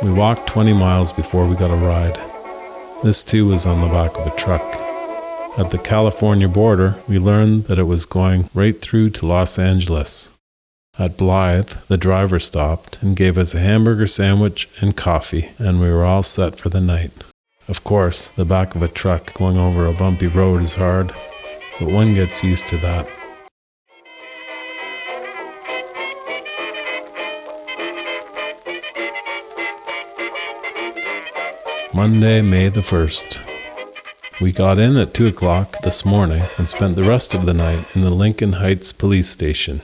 We walked 20 miles before we got a ride. This too was on the back of a truck. At the California border, we learned that it was going right through to Los Angeles. At Blythe, the driver stopped and gave us a hamburger sandwich and coffee, and we were all set for the night. Of course, the back of a truck going over a bumpy road is hard, but one gets used to that. Monday, May the 1st. We got in at 2 o'clock this morning and spent the rest of the night in the Lincoln Heights police station.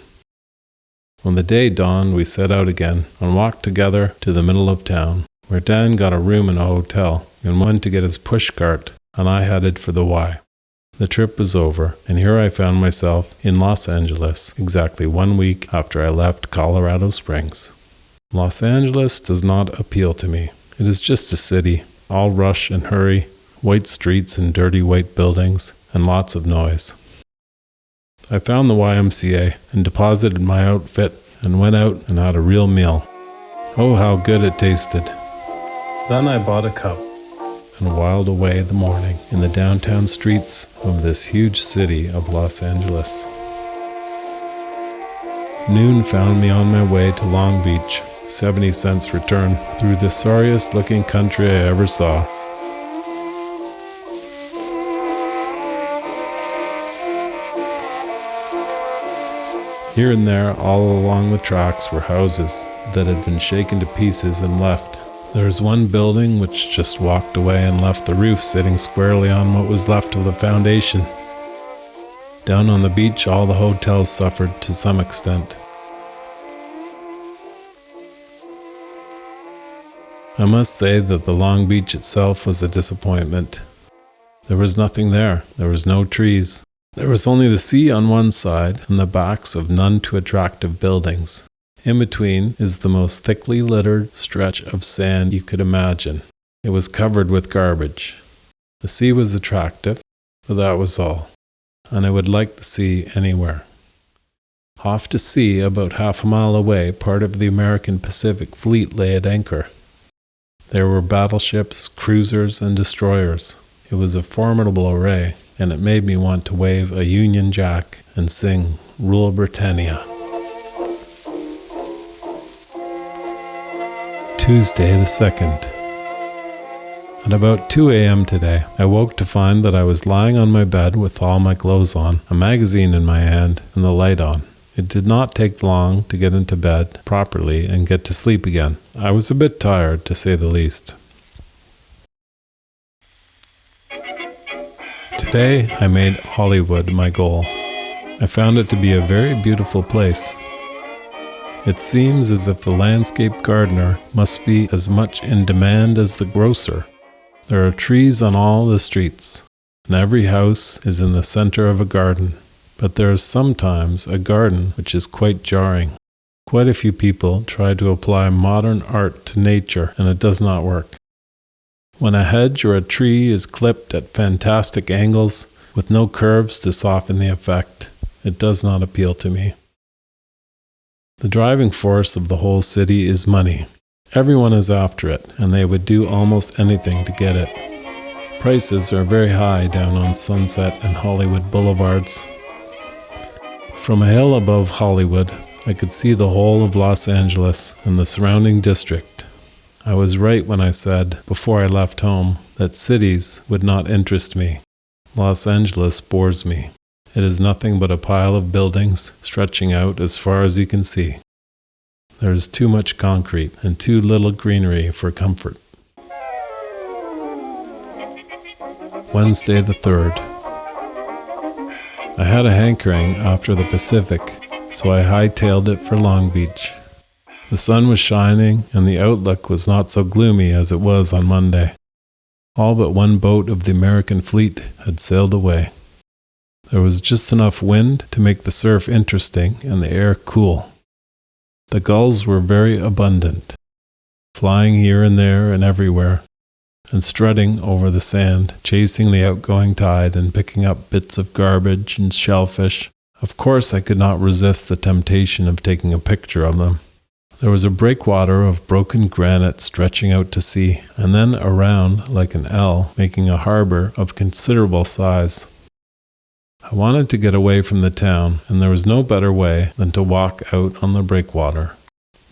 When the day dawned, we set out again and walked together to the middle of town, where Dan got a room in a hotel and went to get his pushcart, and I headed for the Y. The trip was over, and here I found myself in Los Angeles exactly 1 week after I left Colorado Springs. Los Angeles does not appeal to me. It is just a city, all rush and hurry, white streets and dirty white buildings, and lots of noise. I found the YMCA and deposited my outfit and went out and had a real meal. Oh, how good it tasted. Then I bought a cup and whiled away the morning in the downtown streets of this huge city of Los Angeles. Noon found me on my way to Long Beach, 70 cents return, through the sorriest looking country I ever saw. Here and there, all along the tracks, were houses that had been shaken to pieces and left. There was one building which just walked away and left the roof sitting squarely on what was left of the foundation. Down on the beach, all the hotels suffered to some extent. I must say that the Long Beach itself was a disappointment. There was nothing there. There was no trees. There was only the sea on one side and the backs of none too attractive buildings. In between is the most thickly littered stretch of sand you could imagine. It was covered with garbage. The sea was attractive, but that was all. And I would like the sea anywhere. Off to sea, about half a mile away, part of the American Pacific Fleet lay at anchor. There were battleships, cruisers, and destroyers. It was a formidable array, and it made me want to wave a Union Jack and sing Rule Britannia. Tuesday the 2nd. At about 2 a.m. today, I woke to find that I was lying on my bed with all my clothes on, a magazine in my hand, and the light on. It did not take long to get into bed properly and get to sleep again. I was a bit tired, to say the least. Today, I made Hollywood my goal. I found it to be a very beautiful place. It seems as if the landscape gardener must be as much in demand as the grocer. There are trees on all the streets, and every house is in the center of a garden. But there is sometimes a garden which is quite jarring. Quite a few people try to apply modern art to nature, and it does not work. When a hedge or a tree is clipped at fantastic angles with no curves to soften the effect, it does not appeal to me. The driving force of the whole city is money. Everyone is after it, and they would do almost anything to get it. Prices are very high down on Sunset and Hollywood boulevards. From a hill above Hollywood, I could see the whole of Los Angeles and the surrounding district. I was right when I said, before I left home, that cities would not interest me. Los Angeles bores me. It is nothing but a pile of buildings stretching out as far as you can see. There is too much concrete and too little greenery for comfort. Wednesday the 3rd. I had a hankering after the Pacific, so I hightailed it for Long Beach. The sun was shining, and the outlook was not so gloomy as it was on Monday. All but one boat of the American fleet had sailed away. There was just enough wind to make the surf interesting and the air cool. The gulls were very abundant, flying here and there and everywhere, and strutting over the sand, chasing the outgoing tide and picking up bits of garbage and shellfish. Of course, I could not resist the temptation of taking a picture of them. There was a breakwater of broken granite stretching out to sea, and then around like an L, making a harbor of considerable size. I wanted to get away from the town, and there was no better way than to walk out on the breakwater.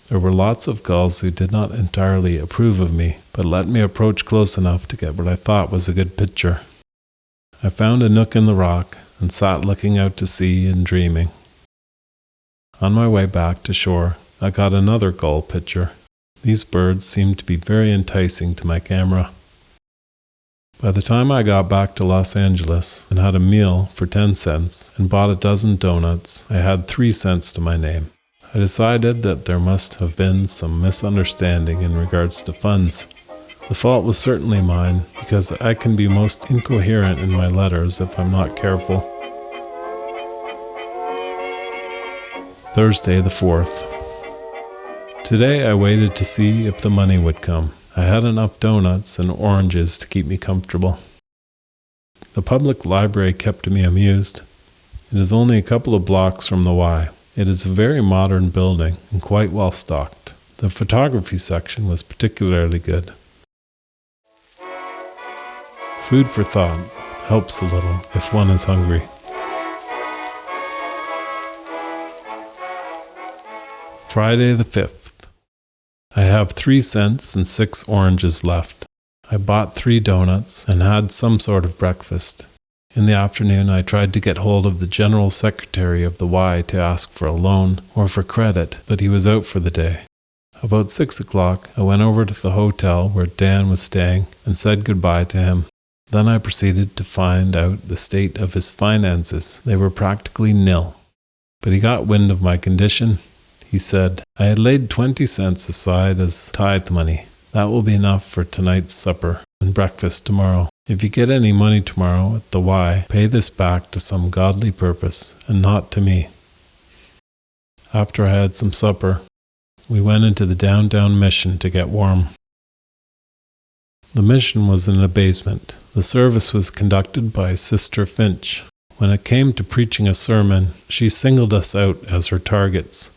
There were lots of gulls who did not entirely approve of me, but let me approach close enough to get what I thought was a good picture. I found a nook in the rock and sat looking out to sea and dreaming. On my way back to shore, I got another gull picture. These birds seemed to be very enticing to my camera. By the time I got back to Los Angeles and had a meal for 10 cents and bought a dozen donuts, I had 3 cents to my name. I decided that there must have been some misunderstanding in regards to funds. The fault was certainly mine, because I can be most incoherent in my letters if I'm not careful. Thursday the 4th. Today I waited to see if the money would come. I had enough donuts and oranges to keep me comfortable. The public library kept me amused. It is only a couple of blocks from the Y. It is a very modern building and quite well stocked. The photography section was particularly good. Food for thought helps a little if one is hungry. Friday the 5th. I have 3 cents and 6 oranges left. I bought 3 donuts and had some sort of breakfast. In the afternoon, I tried to get hold of the general secretary of the Y to ask for a loan or for credit, but he was out for the day. About 6 o'clock, I went over to the hotel where Dan was staying and said goodbye to him. Then I proceeded to find out the state of his finances. They were practically nil. But he got wind of my condition. He said, I had laid 20 cents aside as tithe money. That will be enough for tonight's supper and breakfast tomorrow. If you get any money tomorrow at the Y, pay this back to some godly purpose and not to me. After I had some supper, we went into the downtown mission to get warm. The mission was in a basement. The service was conducted by Sister Finch. When it came to preaching a sermon, she singled us out as her targets.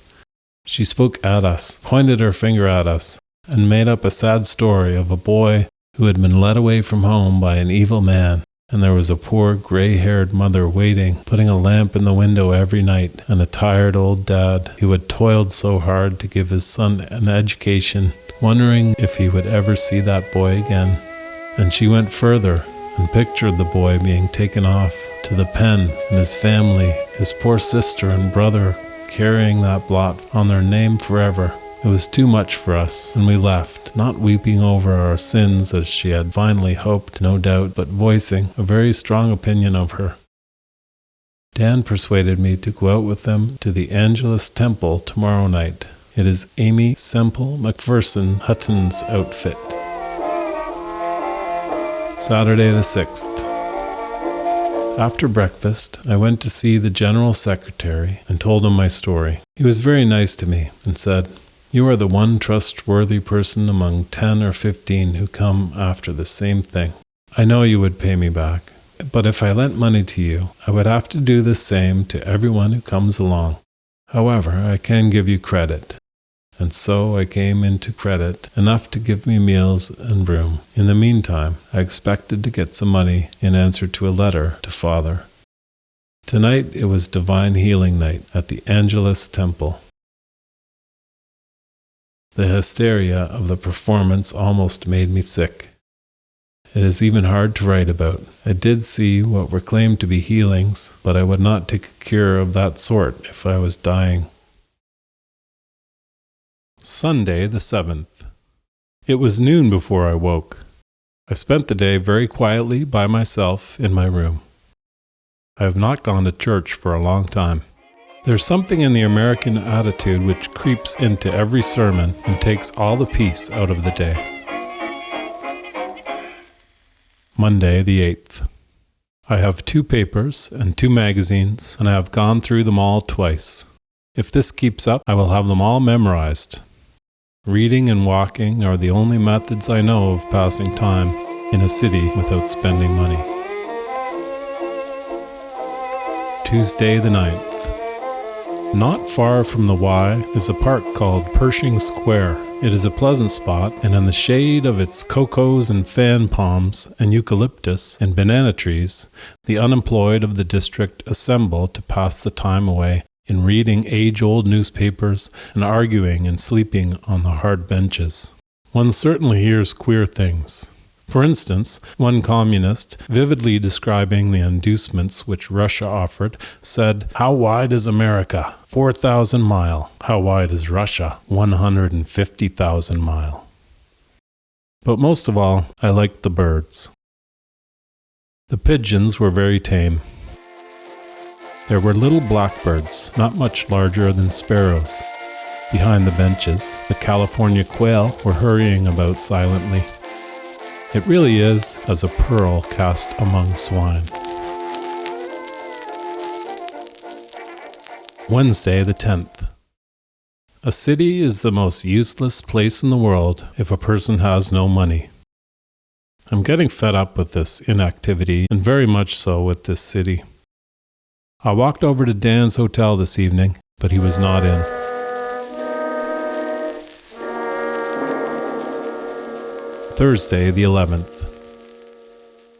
She spoke at us, pointed her finger at us, and made up a sad story of a boy who had been led away from home by an evil man, and there was a poor gray-haired mother waiting, putting a lamp in the window every night, and a tired old dad who had toiled so hard to give his son an education, wondering if he would ever see that boy again. And she went further and pictured the boy being taken off to the pen and his family, his poor sister and brother, carrying that blot on their name forever. It was too much for us, and we left, not weeping over our sins as she had finally hoped, no doubt, but voicing a very strong opinion of her. Dan persuaded me to go out with them to the Angelus Temple tomorrow night. It is Aimee Semple McPherson Hutton's outfit. Saturday the 6th. After breakfast, I went to see the General Secretary and told him my story. He was very nice to me and said, You are the one trustworthy person among 10 or 15 who come after the same thing. I know you would pay me back, but if I lent money to you, I would have to do the same to everyone who comes along. However, I can give you credit. And so I came into credit, enough to give me meals and room. In the meantime, I expected to get some money in answer to a letter to Father. Tonight it was Divine Healing Night at the Angelus Temple. The hysteria of the performance almost made me sick. It is even hard to write about. I did see what were claimed to be healings, but I would not take a cure of that sort if I was dying. Sunday the 7th. It was noon before I woke. I spent the day very quietly by myself in my room. I have not gone to church for a long time. There's something in the American attitude which creeps into every sermon and takes all the peace out of the day. Monday the 8th. I have 2 papers and 2 magazines, and I have gone through them all twice. If this keeps up, I will have them all memorized. Reading and walking are the only methods I know of passing time in a city without spending money. Tuesday the 9th. Not far from the Y is a park called Pershing Square. It is a pleasant spot, and in the shade of its cocos and fan palms and eucalyptus and banana trees, the unemployed of the district assemble to pass the time away in reading age-old newspapers and arguing and sleeping on the hard benches. One certainly hears queer things. For instance, one communist, vividly describing the inducements which Russia offered, said, "How wide is America? 4,000 mile. How wide is Russia? 150,000 mile." But most of all, I liked the birds. The pigeons were very tame. There were little blackbirds, not much larger than sparrows. Behind the benches, the California quail were hurrying about silently. It really is as a pearl cast among swine. Wednesday the 10th. A city is the most useless place in the world if a person has no money. I'm getting fed up with this inactivity, and very much so with this city. I walked over to Dan's hotel this evening, but he was not in. Thursday, the 11th.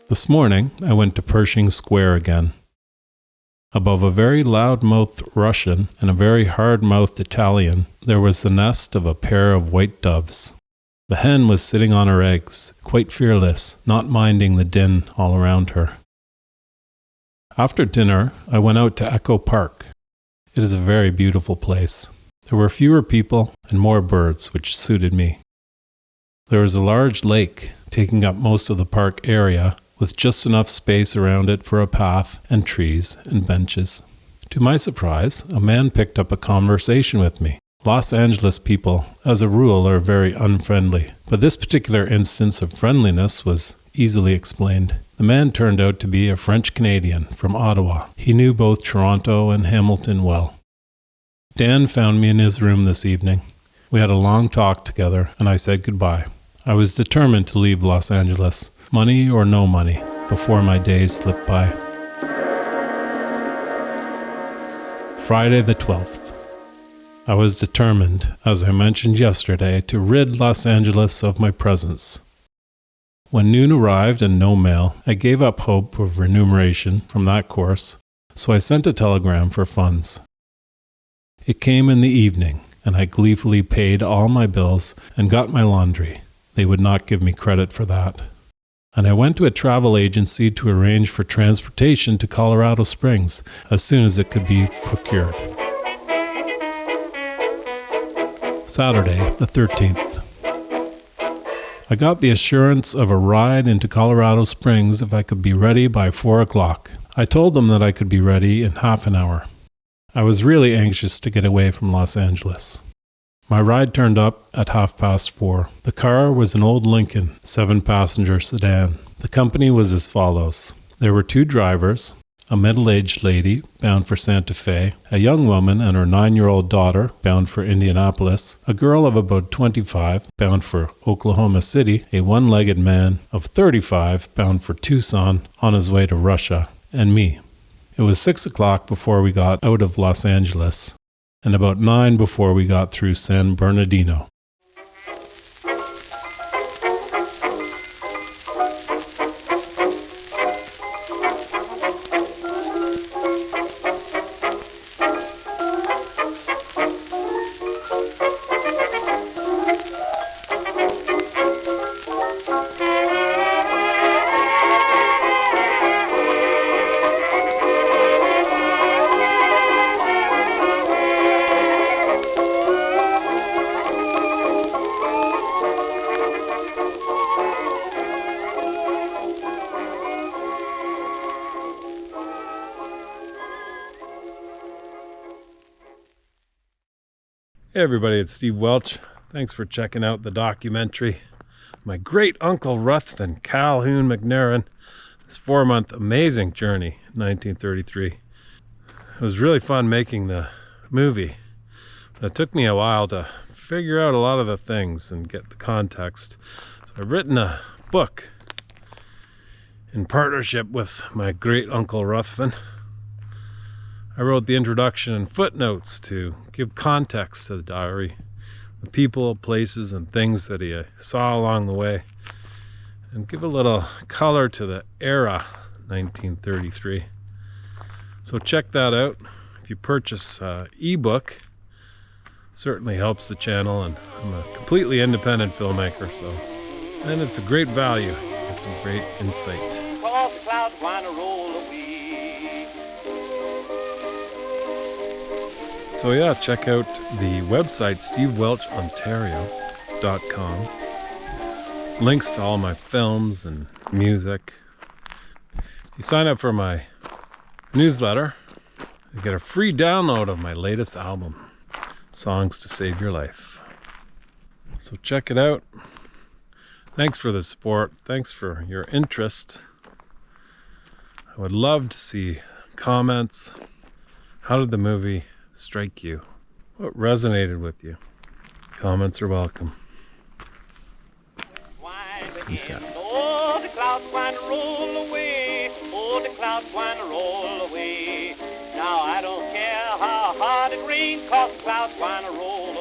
This morning, I went to Pershing Square again. Above a very loud-mouthed Russian and a very hard-mouthed Italian, there was the nest of a pair of white doves. The hen was sitting on her eggs, quite fearless, not minding the din all around her. After dinner, I went out to Echo Park. It is a very beautiful place. There were fewer people and more birds, which suited me. There is a large lake taking up most of the park area, with just enough space around it for a path and trees and benches. To my surprise, a man picked up a conversation with me. Los Angeles people, as a rule, are very unfriendly, but this particular instance of friendliness was easily explained. The man turned out to be a French-Canadian from Ottawa. He knew both Toronto and Hamilton well. Dan found me in his room this evening. We had a long talk together, and I said goodbye. I was determined to leave Los Angeles, money or no money, before my days slipped by. Friday the 12th. I was determined, as I mentioned yesterday, to rid Los Angeles of my presence. When noon arrived and no mail, I gave up hope of remuneration from that course, so I sent a telegram for funds. It came in the evening, and I gleefully paid all my bills and got my laundry. They would not give me credit for that. And I went to a travel agency to arrange for transportation to Colorado Springs as soon as it could be procured. Saturday, the 13th. I got the assurance of a ride into Colorado Springs if I could be ready by 4 o'clock. I told them that I could be ready in half an hour. I was really anxious to get away from Los Angeles. My ride turned up at 4:30. The car was an old Lincoln, 7-passenger sedan. The company was as follows. There were 2 drivers, a middle-aged lady bound for Santa Fe, a young woman and her 9-year-old daughter bound for Indianapolis, a girl of about 25 bound for Oklahoma City, a one-legged man of 35 bound for Tucson on his way to Russia, and me. It was 6 o'clock before we got out of Los Angeles, and about 9 before we got through San Bernardino. Hey everybody, it's Steve Welch. Thanks for checking out the documentary. My great uncle Ruthven Calhoun McNairn, this 4-month amazing journey in 1933. It was really fun making the movie, but it took me a while to figure out a lot of the things and get the context. So I've written a book in partnership with my great uncle Ruthven. I wrote the introduction and footnotes to give context to the diary, the people, places, and things that he saw along the way, and give a little color to the era, 1933. So check that out. If you purchase ebook, certainly helps the channel, and I'm a completely independent filmmaker, so, and it's a great value. It's a great insight. So yeah, check out the website stevewelchontario.com. Links to all my films and music. If you sign up for my newsletter, you get a free download of my latest album, Songs to Save Your Life. So check it out. Thanks for the support. Thanks for your interest. I would love to see comments. How did the movie strike you? What resonated with you? Comments are welcome. Peace out. Oh, the clouds want to roll away. Oh, the clouds want to roll away. Now I don't care how hard it rains, 'cause the clouds want to roll